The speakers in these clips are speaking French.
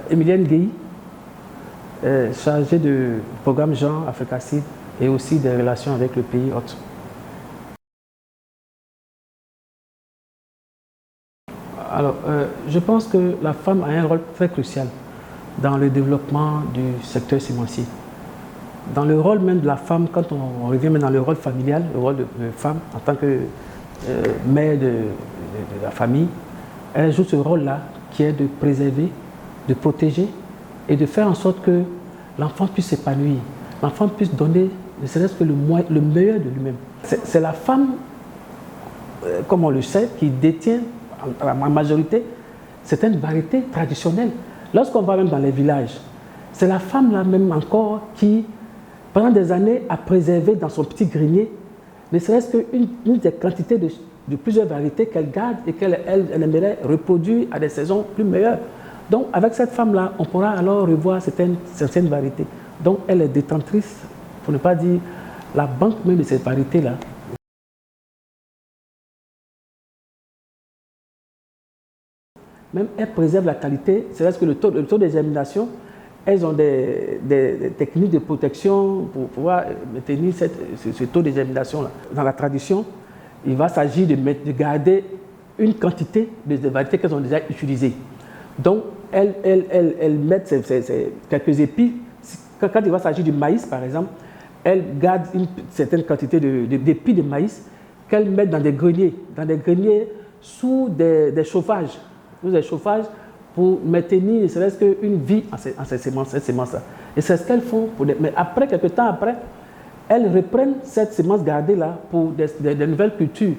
Emilienne Gueye, chargée du programme Jean Africa Seed et aussi des relations avec le pays hôte. Alors, je pense que la femme a un rôle très crucial dans le développement du secteur sémencier. Dans le rôle même de la femme, quand on revient dans le rôle familial, le rôle de femme en tant que mère de la famille, elle joue ce rôle-là qui est de préserver, de protéger et de faire en sorte que l'enfant puisse s'épanouir, l'enfant puisse donner ne serait-ce que le meilleur de lui-même. C'est la femme, comme on le sait, qui détient en majorité certaines variétés traditionnelles. Lorsqu'on va même dans les villages, c'est la femme là même encore qui, pendant des années, a préservé dans son petit grenier, ne serait-ce qu'une des quantités de plusieurs variétés qu'elle garde et qu'elle aimerait reproduire à des saisons plus meilleures. Donc avec cette femme-là, on pourra alors revoir certaines variétés. Donc elle est détentrice, pour ne pas dire la banque même de ces variétés-là. Même elle préserve la qualité, c'est-à-dire que le taux de germination, elles ont des techniques de protection pour pouvoir maintenir ce taux de germination-là. Dans la tradition, il va s'agir de garder une quantité de variétés qu'elles ont déjà utilisées. Donc, elles mettent quelques épis. Quand il va s'agir du maïs, par exemple, elles gardent une certaine quantité d'épis de maïs qu'elles mettent dans des greniers sous des chauffages. Des chauffages pour maintenir ne serait-ce qu'une vie en ces semences-là. Et c'est ce qu'elles font. Mais après, quelques temps après, elles reprennent cette semence gardée-là pour des nouvelles cultures.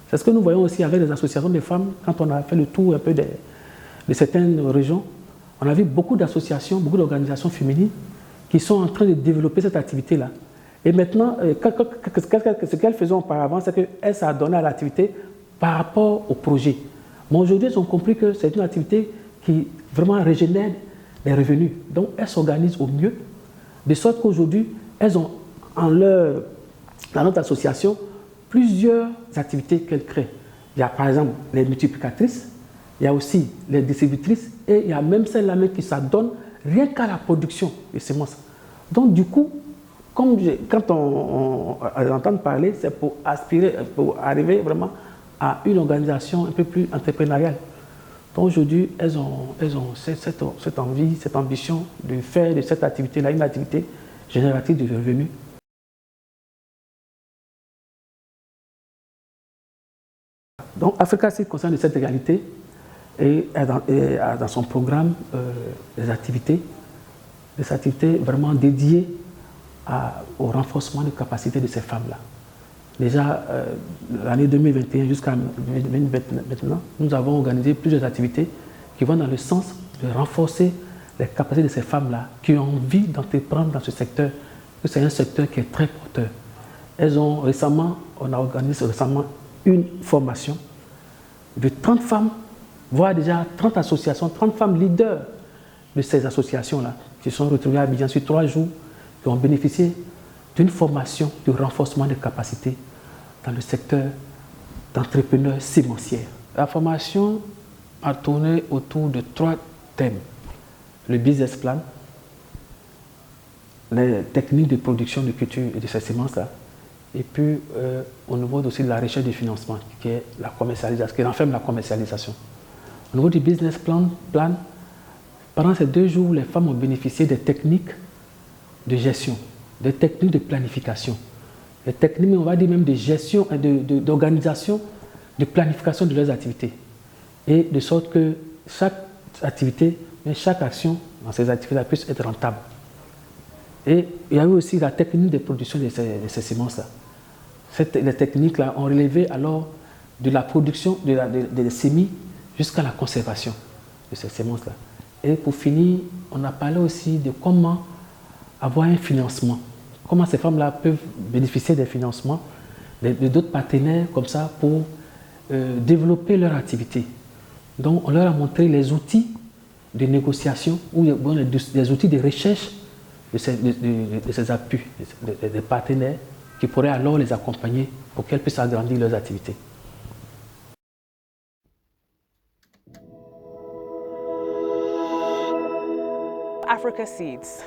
C'est ce que nous voyons aussi avec les associations de femmes. Quand on a fait le tour un peu de certaines régions, on a vu beaucoup d'associations, beaucoup d'organisations féminines qui sont en train de développer cette activité-là. Et maintenant, ce qu'elles faisaient auparavant, c'est qu'elles s'adonnaient à l'activité par rapport au projet. Mais aujourd'hui, elles ont compris que c'est une activité qui vraiment régénère les revenus. Donc, elles s'organisent au mieux, de sorte qu'aujourd'hui, elles ont dans notre association plusieurs activités qu'elles créent. Il y a par exemple les multiplicatrices, il y a aussi les distributrices et il y a même celles-là qui s'adonnent rien qu'à la production de semences. Donc, du coup, quand on entend parler, c'est pour arriver vraiment à une organisation un peu plus entrepreneuriale. Donc aujourd'hui, elles ont cette envie, cette ambition de faire de cette activité-là une activité génératrice de revenus. Donc Africa Seed concerne cette égalité et a dans son programme des activités vraiment dédiées au renforcement des capacités de ces femmes-là. Déjà, l'année 2021 jusqu'à maintenant, nous avons organisé plusieurs activités qui vont dans le sens de renforcer les capacités de ces femmes-là qui ont envie d'entreprendre dans ce secteur, que c'est un secteur qui est très porteur. On a organisé récemment une formation de 30 femmes, voire déjà 30 associations, 30 femmes leaders de ces associations-là, qui sont retrouvées à Abidjan sur 3 jours, qui ont bénéficié d'une formation de renforcement des capacités dans le secteur d'entrepreneurs sémenciers. La formation a tourné autour de 3 thèmes. Le business plan, les techniques de production de culture et de ces semences-là, et puis au niveau aussi de la recherche de financement, qui est la commercialisation, qui renferme la commercialisation. Au niveau du business plan, pendant ces 2 jours, les femmes ont bénéficié des techniques de gestion, des techniques de planification, des techniques, on va dire même de gestion, d'organisation, de planification de leurs activités. Et de sorte que chaque activité, chaque action dans ces activités puisse être rentable. Et il y a eu aussi la technique de production de ces semences-là. Les techniques-là ont relevé alors de la production des semis jusqu'à la conservation de ces semences-là. Et pour finir, on a parlé aussi de comment avoir un financement. Comment ces femmes-là peuvent bénéficier des financements d'autres partenaires comme ça pour développer leur activité. Donc on leur a montré les outils de négociation ou les outils de recherche de ces appuis, des partenaires qui pourraient alors les accompagner pour qu'elles puissent agrandir leurs activités. Africa Seeds.